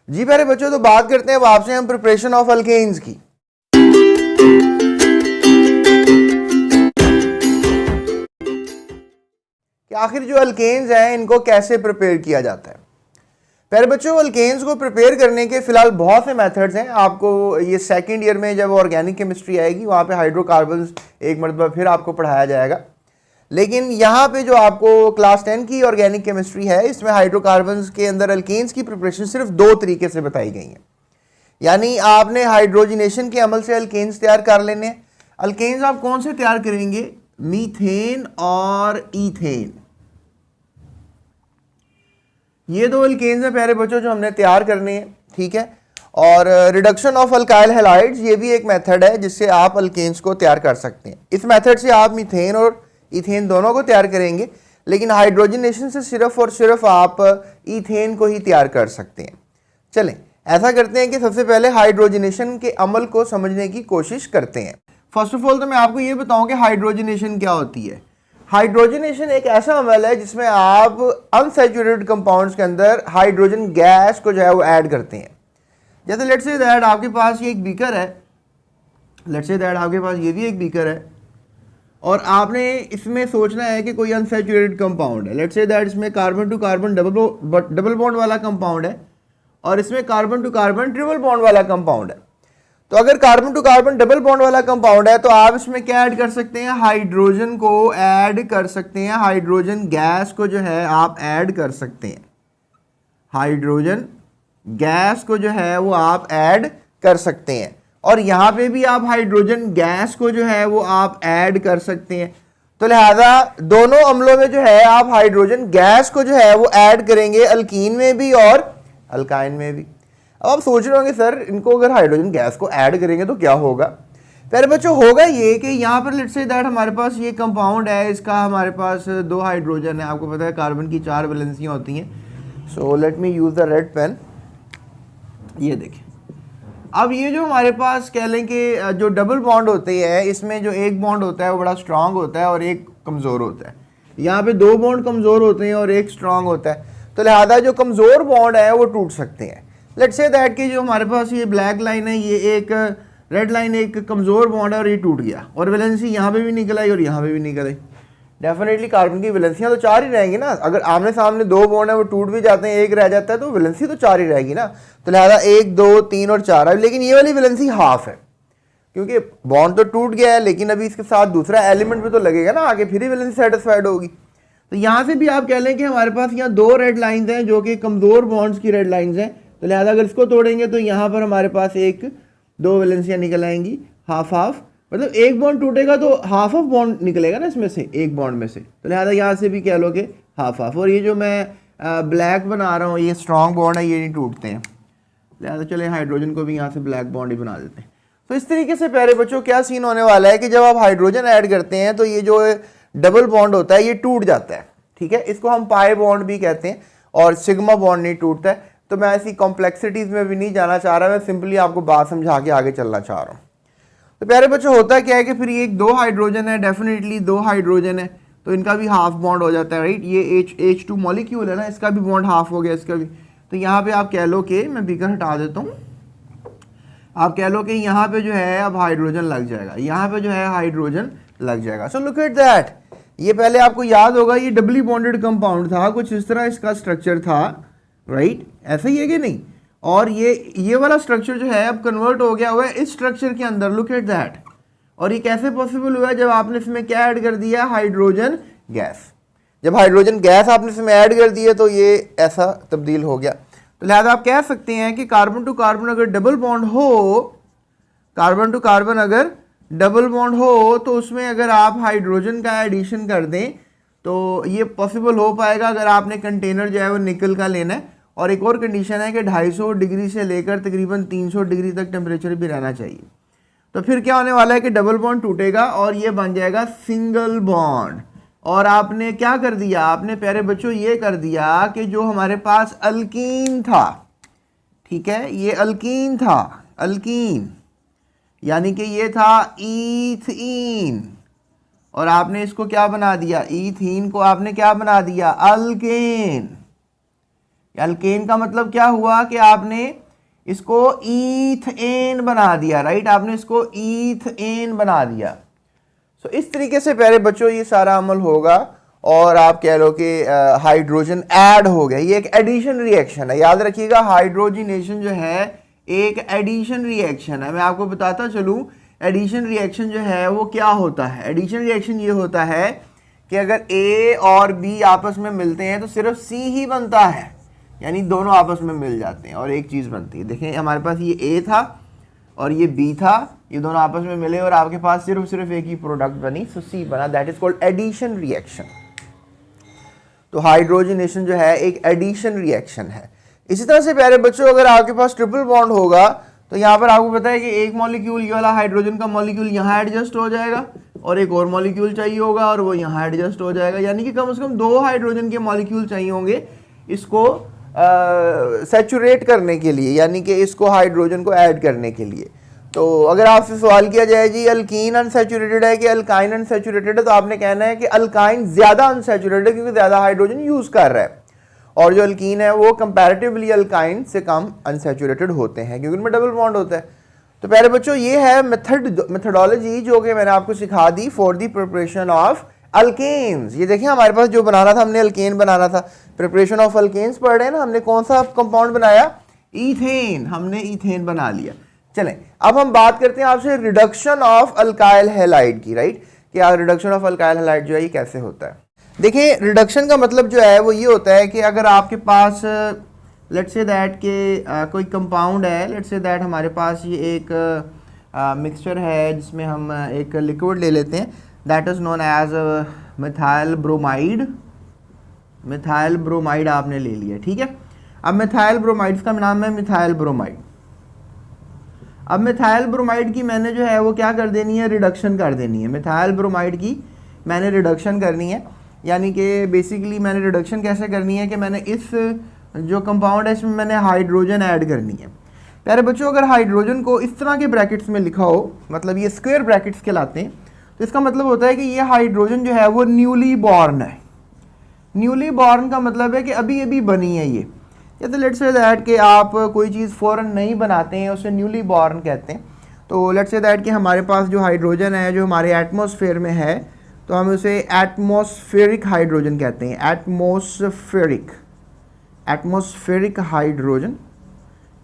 जी प्यारे बच्चों, तो बात करते हैं अब आपसे हम प्रिपरेशन ऑफ अल्केन्स की। कि आखिर जो अल्केन्स हैं इनको कैसे प्रिपेयर किया जाता है। प्यारे बच्चों, अल्केन्स को प्रिपेयर करने के फिलहाल बहुत से मेथड्स हैं। आपको ये सेकंड ईयर में जब ऑर्गेनिक केमिस्ट्री आएगी वहाँ पे हाइड्रोकार्बन्स एक मरतबा फिर आपको पढ़ाया जाएगा। लेकिन यहाँ पे जो आपको क्लास 10 की ऑर्गेनिक केमिस्ट्री है इसमें हाइड्रोकार्बन्स के अंदर अल्केन्स की प्रिपरेशन सिर्फ 2 तरीके से बताई गई है। यानी आपने हाइड्रोजनेशन के अमल से अल्केन्स तैयार कर लेने हैं। अल्केन्स आप कौन से तैयार करेंगे? मीथेन और ईथेन। ये 2 अल्केन्स हैं प्यारे बच्चों जो हमने तैयार करने हैं, ठीक है। और रिडक्शन ऑफ अल्काइल हैलाइड्स ये भी एक मेथड है जिससे आप अल्केन्स को तैयार कर सकते हैं। इस मेथड से आप मीथेन और ईथेन दोनों को तैयार करेंगे, लेकिन हाइड्रोजनेशन से सिर्फ और सिर्फ आप ईथेन को ही तैयार कर सकते हैं। चलें ऐसा करते हैं कि सबसे पहले हाइड्रोजनेशन के अमल को समझने की कोशिश करते हैं। फर्स्ट ऑफ ऑल तो मैं आपको ये बताऊं कि हाइड्रोजनेशन क्या होती है। हाइड्रोजनेशन एक ऐसा अमल है जिसमें आप अनसैचुरेटेड कंपाउंड्स के अंदर हाइड्रोजन गैस को जो है वो ऐड करते हैं। जैसे लेट्स से दैट आपके पास ये एक बीकर है, लेट्स से दैट आपके पास ये भी एक बीकर है और आपने इसमें सोचना है कि कोई अनसैचुरेटेड कंपाउंड है। लेट्स से दैट इसमें carbon to carbon double bond वाला कंपाउंड है और इसमें carbon to carbon triple bond वाला कंपाउंड है। तो अगर carbon to carbon double bond वाला कंपाउंड है तो आप इसमें क्या ऐड कर सकते हैं? हाइड्रोजन को ऐड कर सकते हैं। हाइड्रोजन गैस को जो है आप ऐड कर सकते हैं। हाइड्रोजन गैस को जो है वो आप ऐड कर सकते हैं और यहाँ पे भी आप हाइड्रोजन गैस को जो है वो आप ऐड कर सकते हैं। तो लिहाजा दोनों अम्लों में जो है आप हाइड्रोजन गैस को जो है वो ऐड करेंगे, अल्कीन में भी और अल्काइन में भी। अब आप सोच रहे होंगे सर इनको अगर हाइड्रोजन गैस को ऐड करेंगे तो क्या होगा? प्यारे बच्चों, होगा ये कि यहाँ पर लेट्स से दैट हमारे पास ये कंपाउंड है, इसका हमारे पास 2 हाइड्रोजन है। आपको पता है कार्बन की 4 वैलेंसियाँ होती हैं। So let me use the red pen. ये देखें, अब ये जो हमारे पास कह लें कि जो डबल बॉन्ड होते हैं इसमें जो एक बॉन्ड होता है वो बड़ा स्ट्रांग होता है और एक कमज़ोर होता है। यहाँ पे 2 बॉन्ड कमज़ोर होते हैं और एक स्ट्रांग होता है। तो लिहाजा जो कमज़ोर बॉन्ड है वो टूट सकते हैं। लेट्स से दैट कि जो हमारे पास ये ब्लैक लाइन है, ये एक रेड लाइन एक कमज़ोर बॉन्ड है और ये टूट गया और वैलेंसी यहाँ पे भी निकल आई और यहाँ पे भी निकल आई। डेफिनेटली कार्बन की वैलेंसियाँ तो 4 ही रहेंगी ना। अगर आमने सामने 2 बॉन्ड है वो टूट भी जाते हैं, एक रह जाता है तो वैलेंसी तो 4 ही रहेगी ना। तो लिहाजा 1 2 3 और 4 है, लेकिन ये वाली वैलेंसी हाफ है क्योंकि बॉन्ड तो टूट गया है लेकिन अभी इसके साथ दूसरा एलिमेंट भी तो लगेगा ना आगे, फिर ही वैलेंसी सेटिस्फाइड होगी। तो यहाँ से भी आप कह लें कि हमारे पास यहाँ 2 रेड लाइन्स हैं जो कि कमज़ोर बॉन्ड्स की रेड लाइन्स हैं। तो लिहाजा अगर इसको तोड़ेंगे तो यहाँ पर हमारे पास 1 2 वैलेंसियाँ निकल आएंगी, हाफ हाफ। मतलब एक बॉन्ड टूटेगा तो हाफ ऑफ बॉन्ड निकलेगा ना इसमें से, एक बॉन्ड में से। तो लिहाजा यहाँ से भी कह लो कि हाफ हाफ। और ये जो मैं ब्लैक बना रहा हूँ ये स्ट्रॉन्ग बॉन्ड है, ये नहीं टूटते हैं। लिहाजा चले हाइड्रोजन को भी यहाँ से ब्लैक बॉन्ड ही बना देते हैं। तो इस तरीके से प्यारे बच्चों क्या सीन होने वाला है कि जब आप हाइड्रोजन ऐड करते हैं तो ये जो डबल बॉन्ड होता है ये टूट जाता है, ठीक है। इसको हम पाई बॉन्ड भी कहते हैं और सिग्मा बॉन्ड नहीं टूटता है। तो मैं ऐसी कॉम्प्लेक्सिटीज़ में भी नहीं जाना चाह रहा, मैं सिंपली आपको बात समझा के आगे चलना चाह रहा हूँ। तो प्यारे बच्चों होता क्या है कि फिर ये 2 हाइड्रोजन है, डेफिनेटली 2 हाइड्रोजन है तो इनका भी हाफ बॉन्ड हो जाता है, राइट। ये H2 मॉलिक्यूल है ना, इसका भी बॉन्ड हाफ हो गया, इसका भी। तो यहाँ पे आप कह लो कि मैं बीकर हटा देता हूँ, आप कह लो कि यहाँ पे जो है अब हाइड्रोजन लग जाएगा, यहाँ पे जो है हाइड्रोजन लग जाएगा। सो लुक एट दैट, ये पहले आपको याद होगा ये डबली बॉन्डेड कंपाउंड था, कुछ इस तरह इसका स्ट्रक्चर था, राइट। ऐसा ही है कि नहीं? और ये वाला स्ट्रक्चर जो है अब कन्वर्ट हो गया हुआ है इस स्ट्रक्चर के अंदर। Look at that. और ये कैसे पॉसिबल हुआ? जब आपने इसमें क्या ऐड कर दिया? Hydrogen gas. जब हाइड्रोजन गैस आपने इसमें ऐड कर दी है तो ये ऐसा तब्दील हो गया। तो लिहाजा आप कह सकते हैं कि कार्बन टू कार्बन अगर डबल बॉन्ड हो, कार्बन टू कार्बन अगर डबल बॉन्ड हो तो उसमें अगर आप हाइड्रोजन का एडिशन कर दें तो ये पॉसिबल हो पाएगा अगर आपने कंटेनर जो है वो निकल का लेना है। और एक और कंडीशन है कि 250 डिग्री से लेकर तकरीबन 300 डिग्री तक टेम्परेचर भी रहना चाहिए। तो फिर क्या होने वाला है कि डबल बॉन्ड टूटेगा और ये बन जाएगा सिंगल बॉन्ड। और आपने क्या कर दिया? आपने प्यारे बच्चों ये कर दिया कि जो हमारे पास अल्कीन था, ठीक है, ये अल्कीन था, अल्कीन यानी कि ये था ईथीन, और आपने इसको क्या बना दिया? ईथीन को आपने क्या बना दिया? अल्केन, अल्केन का मतलब क्या हुआ कि आपने इसको ईथेन बना दिया, राइट, आपने इसको ईथेन बना दिया। सो इस तरीके से प्यारे बच्चों ये सारा अमल होगा और आप कह लो कि हाइड्रोजन ऐड हो गया। ये एक एडिशन रिएक्शन है, याद रखिएगा, हाइड्रोजिनेशन जो है एक एडिशन रिएक्शन है। मैं आपको बताता चलूं एडिशन रिएक्शन जो है वो क्या होता है। एडिशन रिएक्शन ये होता है कि अगर A और B आपस में मिलते हैं तो सिर्फ C ही बनता है, यानी दोनों आपस में मिल जाते हैं और एक चीज़ बनती है। देखें हमारे पास ये A था और ये B था, ये दोनों आपस में मिले और आपके पास सिर्फ एक ही प्रोडक्ट बनी, सो C बना। That is called addition reaction. तो हाइड्रोजनेशन जो है एक एडिशन रिएक्शन है। इसी तरह से प्यारे बच्चों अगर आपके पास ट्रिपल बॉन्ड होगा तो यहाँ पर आपको पता है कि एक मॉलिक्यूल, ये वाला हाइड्रोजन का मॉलिक्यूल यहाँ एडजस्ट हो जाएगा और एक और मॉलिक्यूल चाहिए होगा और वो यहाँ एडजस्ट हो जाएगा, यानी कि कम से कम 2 हाइड्रोजन के मॉलिक्यूल चाहिए होंगे इसको सैचुरेट करने के लिए, यानी कि इसको हाइड्रोजन को ऐड करने के लिए। तो अगर आपसे सवाल किया जाए जी अल्कीन अनसैचुरेटेड है कि अल्काइन अनसैचुरेटेड है, तो आपने कहना है कि अल्काइन ज़्यादा अनसैचुरेटेड है क्योंकि ज़्यादा हाइड्रोजन यूज़ कर रहा है, और जो अल्कीन है वो कंपैरेटिवली अल्काइन से कम अनसैचुरेटेड होते हैं क्योंकि उनमें डबल बॉन्ड होता है। तो प्यारे बच्चों ये है मेथडोलॉजी जो कि मैंने आपको सिखा दी for the preparation of alkenes. ये देखिए हमारे पास जो बनाना था, हमने अल्केन बनाना था, प्रिपरेशन ऑफ अल्केन्स पढ़ रहे हैं ना, हमने कौन सा कंपाउंड बनाया, ईथेन, हमने ईथेन बना लिया। चलें अब हम बात करते हैं आपसे रिडक्शन ऑफ अल्काइल हैलाइड की, राइट, कि रिडक्शन ऑफ अल्काइल हैलाइड जो है ये कैसे होता है। देखिए रिडक्शन का मतलब जो है वो ये होता है कि अगर आपके पास लेट्स से दैट के कोई कंपाउंड है, लेट्स से दैट हमारे पास ये एक मिक्सचर है जिसमें हम एक लिक्विड ले लेते हैं, that is known as methyl bromide. Methyl bromide आपने ले लिया, ठीक है। अब मिथाइल ब्रोमाइड का नाम है मिथाइल ब्रोमाइड। अब मिथाइल ब्रोमाइड की मैंने जो है वो क्या कर देनी है, रिडक्शन कर देनी है। मिथाइल ब्रोमाइड की मैंने रिडक्शन करनी है, यानी कि बेसिकली मैंने रिडक्शन कैसे करनी है कि मैंने इस जो कंपाउंड है इसमें मैंने हाइड्रोजन ऐड करनी है। प्यारे बच्चों अगर हाइड्रोजन को इस तरह के ब्रैकेट्स में लिखा हो, मतलब ये स्क्वायर ब्रैकेट्स कहलाते हैं, तो इसका मतलब होता है कि ये हाइड्रोजन जो है वो न्यूली बॉर्न है। न्यूली बॉर्न का मतलब है कि अभी अभी बनी है ये, या तो लेट्स से दैट कि आप कोई चीज़ फ़ौरन नहीं बनाते हैं उसे न्यूली बॉर्न कहते हैं। तो लेट्स से दैट कि हमारे पास जो हाइड्रोजन है जो हमारे एटमॉस्फेयर में है तो हम उसे एटमॉस्फेरिक हाइड्रोजन कहते हैं, एटमॉस्फेरिक हाइड्रोजन,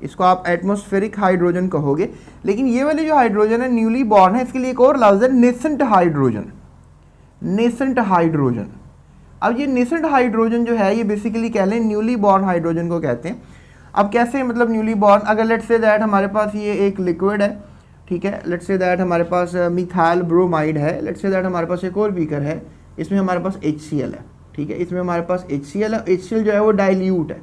इसको आप एटमॉस्फेरिक हाइड्रोजन कहोगे। लेकिन ये वाली जो हाइड्रोजन है न्यूली बॉर्न है, इसके लिए एक और लफ्ज़ है नेसेंट हाइड्रोजन, नेसेंट हाइड्रोजन। अब ये नेसेंट हाइड्रोजन जो है ये बेसिकली कह लें न्यूली बॉर्न हाइड्रोजन को कहते हैं। अब कैसे, मतलब न्यूली बॉर्न, अगर लेट्स से दैट हमारे पास ये एक लिक्विड है, ठीक है, लेट्स से दैट हमारे पास मिथाइल ब्रोमाइड है, लेट्स से दैट हमारे पास एक और बीकर है, इसमें हमारे पास HCl है, ठीक है, इसमें हमारे पास HCl है। HCl जो है वो डाइल्यूट है।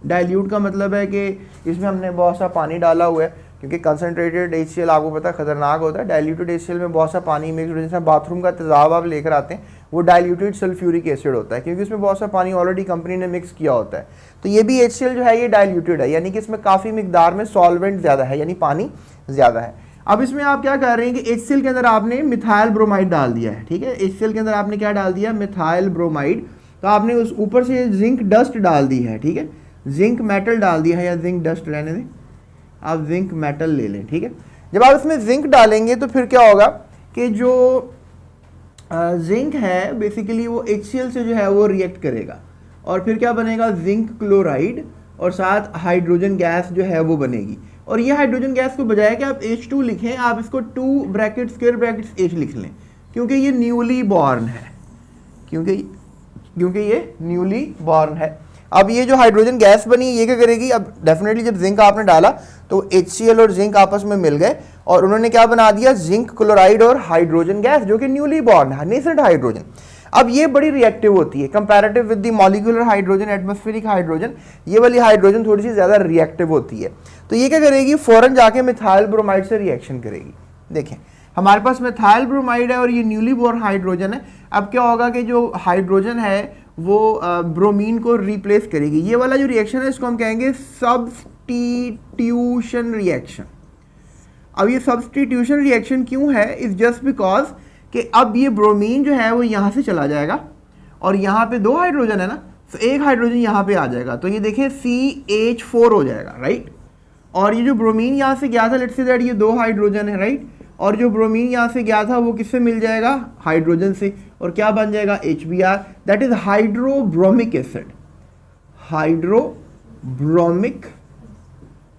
डाइल्यूट का मतलब है कि इसमें हमने बहुत सा पानी डाला हुआ है, क्योंकि कंसनट्रेटेड HCl आपको पता है खतरनाक होता है। डाइल्यूटेड HCl में बहुत सा पानी मिक्स, जैसे बाथरूम का तेजाब आप लेकर आते हैं वो डाइल्यूटेड सल्फ्यूरिक एसिड होता है, क्योंकि इसमें बहुत सा पानी ऑलरेडी कंपनी ने मिक्स किया होता है। तो ये भी HCl जो है ये डाइल्यूटेड है, यानी कि इसमें काफ़ी मिकदार में सॉल्वेंट ज़्यादा है, यानी पानी ज़्यादा है। अब इसमें आप क्या कर रहे हैं कि HCl के अंदर आपने मिथाइल ब्रोमाइड डाल दिया है, ठीक है, HCl के अंदर आपने क्या डाल दिया, मिथाइल ब्रोमाइड। तो आपने उस ऊपर से जिंक डस्ट डाल दी है, ठीक है, जिंक मेटल डाल दिया है, या जिंक डस्ट रहने दें, आप जिंक मेटल ले लें, ठीक है। जब आप इसमें जिंक डालेंगे तो फिर क्या होगा कि जो जिंक है बेसिकली वो HCl से जो है वो रिएक्ट करेगा और फिर क्या बनेगा, जिंक क्लोराइड, और साथ हाइड्रोजन गैस जो है वो बनेगी। और ये हाइड्रोजन गैस को बजाय कि आप H2 लिखें, आप इसको 2 ब्रैकेट स्क्वायर ब्रैकेट्स H लिख लें, क्योंकि ये न्यूली बॉर्न है, क्योंकि ये न्यूली बॉर्न है। अब ये जो हाइड्रोजन गैस बनी ये क्या करेगी, अब डेफिनेटली जब जिंक आपने डाला तो HCl और जिंक आपस में मिल गए और उन्होंने क्या बना दिया, जिंक क्लोराइड और हाइड्रोजन गैस, जो कि न्यूली बॉर्न है, नेसेंट हाइड्रोजन। अब ये बड़ी रिएक्टिव होती है comparative with the molecular hydrogen, atmospheric hydrogen. ये वाली हाइड्रोजन थोड़ी सी ज़्यादा रिएक्टिव होती है। तो ये क्या करेगी, फ़ौरन जाके मिथाइल ब्रोमाइड से रिएक्शन करेगी। देखें हमारे पास मिथाइल ब्रोमाइड है और ये न्यूली बॉर्न हाइड्रोजन है। अब क्या होगा कि जो हाइड्रोजन है वो ब्रोमीन को रिप्लेस करेगी। ये वाला जो रिएक्शन है इसको हम कहेंगे सब्स्टिट्यूशन रिएक्शन। अब ये सब्स्टिट्यूशन रिएक्शन क्यों है, इज जस्ट बिकॉज कि अब ये ब्रोमीन जो है वो यहाँ से चला जाएगा और यहाँ पे 2 हाइड्रोजन है ना, तो एक हाइड्रोजन यहाँ पे आ जाएगा, तो ये देखिए CH4 हो जाएगा, राइट। और ये जो ब्रोमीन यहाँ से गया था, लेट्स से दैट ये 2 हाइड्रोजन है, राइट। और जो ब्रोमीन यहाँ से गया था वो किससे मिल जाएगा, हाइड्रोजन से, और क्या बन जाएगा HBr, that is hydrobromic acid, hydrobromic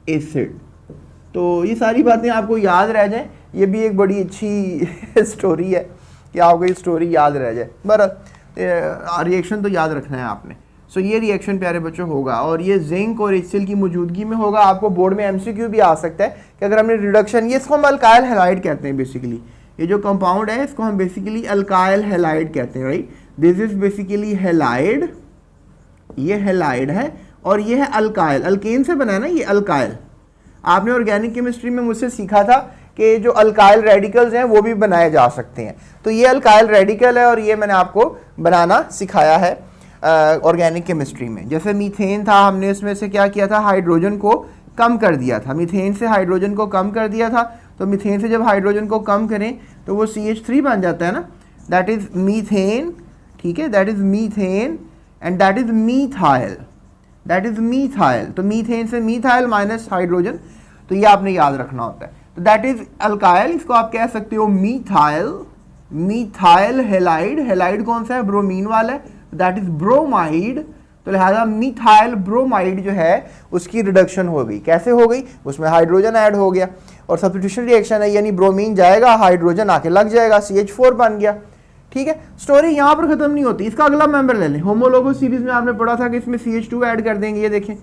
acid. तो ये सारी बातें आपको याद रह जाएं, ये भी एक बड़ी अच्छी स्टोरी है कि आपको ये स्टोरी याद रह जाए। बहरहाल रिएक्शन तो याद रखना है आपने। सो ये रिएक्शन प्यारे बच्चों होगा, और ये जिंक और HCl की मौजूदगी में होगा। आपको बोर्ड में MCQ भी आ सकता है कि अगर हमने रिडक्शन, ये इसको हम अल्काइल हैलाइड कहते हैं बेसिकली, ये जो कंपाउंड है इसको हम बेसिकली अल्काइल हैलाइड कहते हैं, right. This is basically halide, ये हैलाइड है, और ये है अल्काइल, अल्केन से बना है ना ये अल्काइल। आपने ऑर्गेनिक केमिस्ट्री में मुझसे सीखा था कि जो अल्काइल रेडिकल्स हैं वो भी बनाए जा सकते हैं। तो ये अल्काइल रेडिकल है और ये मैंने आपको बनाना सिखाया है ऑर्गेनिक केमिस्ट्री में। जैसे मीथेन था, हमने इसमें से क्या किया था, हाइड्रोजन को कम कर दिया था, मीथेन से हाइड्रोजन को कम कर दिया था। तो मीथेन से जब हाइड्रोजन को कम करें तो वो CH3 बन जाता है ना, दैट इज मीथेन, ठीक है, that is methane and that is methyl, that is methyl. तो मीथेन से मीथाइल माइनस हाइड्रोजन, तो ये आपने याद रखना होता है। तो दैट इज अल्काइल, इसको आप कह सकते हो मीथाइल, मीथाइल हैलाइड, हैलाइड कौन सा है, ब्रोमीन वाला है, दैट इज ब्रोमाइड। तो लिहाजा मीथाइल ब्रोमाइड जो है उसकी रिडक्शन हो गई। कैसे हो गई, उसमें हाइड्रोजन ऐड हो गया और सब्स्टिट्यूशन रिएक्शन है, यानी ब्रोमीन जाएगा, हाइड्रोजन आके लग जाएगा, CH4 बन गया, ठीक है। स्टोरी यहाँ पर खत्म नहीं होती, इसका अगला मेंबर ले लें। होमोलोगस सीरीज में आपने पढ़ा था कि इसमें CH2 ऐड कर देंगे, ये देखें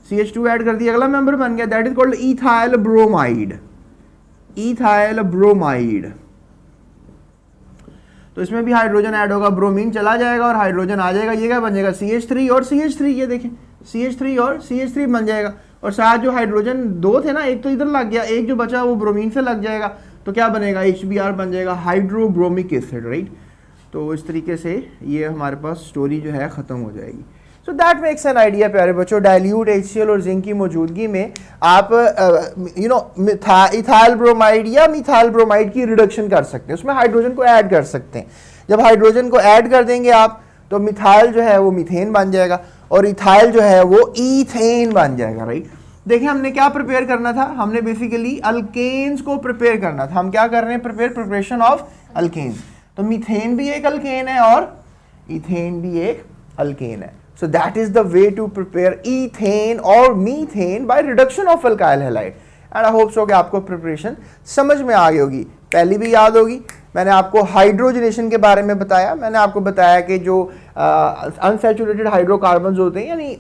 CH2 ऐड कर दिया, अगला मेंबर बन गया, that is called ethyl bromide, ethyl bromide. तो इसमें भी हाइड्रोजन ऐड होगा, ब्रोमीन चला जाएगा और हाइड्रोजन आ जाएगा, ये क्या बन जाएगा, CH3 और CH3, ये देखें CH3 और CH3 बन जाएगा। और साथ जो हाइड्रोजन 2 थे ना, एक तो इधर लग गया, एक जो बचा वो ब्रोमीन से लग जाएगा, तो क्या बनेगा, HBr बन जाएगा, हाइड्रोब्रोमिक एसिड, राइट। तो इस तरीके से ये हमारे पास स्टोरी जो है ख़त्म हो जाएगी। So that makes an idea प्यारे बच्चों, डाइल्यूट HCl और जिंक की मौजूदगी में आप इथाइल ब्रोमाइड या मिथाइल ब्रोमाइड की रिडक्शन कर सकते हैं, उसमें हाइड्रोजन को ऐड कर सकते हैं। जब हाइड्रोजन को ऐड कर देंगे आप, तो मिथाइल जो है वो मीथेन बन जाएगा और इथाइल जो है वो ईथेन बन जाएगा, राइट। देखिए हमने क्या प्रिपेयर करना था, हमने बेसिकली अल्केन्स को प्रिपेयर करना था। हम क्या कर रहे हैं, प्रिपरेशन ऑफ अल्केन्स। तो मीथेन भी एक अल्केन है और इथेन भी एक अल्केन है। So that is the way to prepare ethane or methane by reduction of alkyl halide. And I hope so कि आपको प्रिपरेशन समझ में आ गई होगी, पहली भी याद होगी। मैंने आपको हाइड्रोजनेशन के बारे में बताया, मैंने आपको बताया कि जो अनसैचुरेटेड हाइड्रोकार्बन्स होते हैं, यानी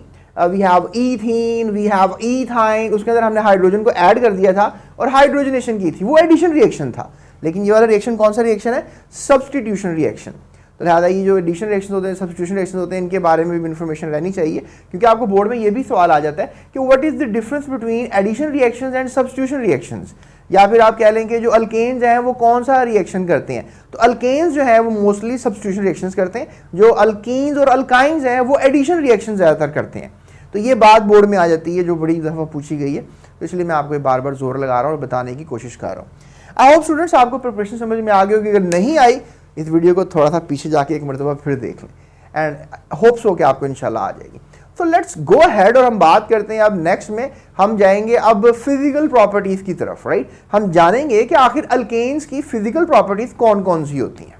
we have ethene, we have ethyne, उसके अंदर हमने हाइड्रोजन को ऐड कर दिया था और हाइड्रोजनेशन की थी, वो एडिशन रिएक्शन था। लेकिन ये वाला रिएक्शन कौन सा रिएक्शन है, सब्स्टिट्यूशन रिएक्शन। तो लिहाजा ये जो एडिशन रिएक्शन होते हैं, सब्स्टिट्यूशन रिएक्शन होते हैं, इनके बारे में भी इन्फॉर्मेशन रहनी चाहिए, क्योंकि आपको बोर्ड में ये भी सवाल आ जाता है कि what is the difference between addition reactions and substitution reactions, या फिर आप कह लें कि जो अल्केन्स हैं वो कौन सा रिएक्शन करते हैं। तो अल्केन्स जो है वो मोस्टली सब्स्टिट्यूशन रिएक्शंस करते हैं, जो अल्कीन्स और अल्काइंस हैं वो एडिशन रिएक्शन ज़्यादातर करते हैं। तो ये बात बोर्ड में आ जाती है जो बड़ी दफ़ा पूछी गई है, तो इसलिए मैं आपको बार बार जोर लगा रहा हूँ और बताने की कोशिश कर रहा हूँ। आई होप स्टूडेंट्स आपको प्रिपरेशन समझ में आ गई होगी। अगर नहीं आई, इस वीडियो को थोड़ा सा पीछे जाके एक मरतबा फिर देख लें, एंड होप्स हो कि आपको इंशाल्लाह आ जाएगी। तो लेट्स गो अहेड और हम बात करते हैं अब नेक्स्ट में हम जाएंगे अब फिजिकल प्रॉपर्टीज़ की तरफ, राइट। हम जानेंगे कि आखिर अल्केन्स की फिजिकल प्रॉपर्टीज़ कौन कौन सी होती हैं।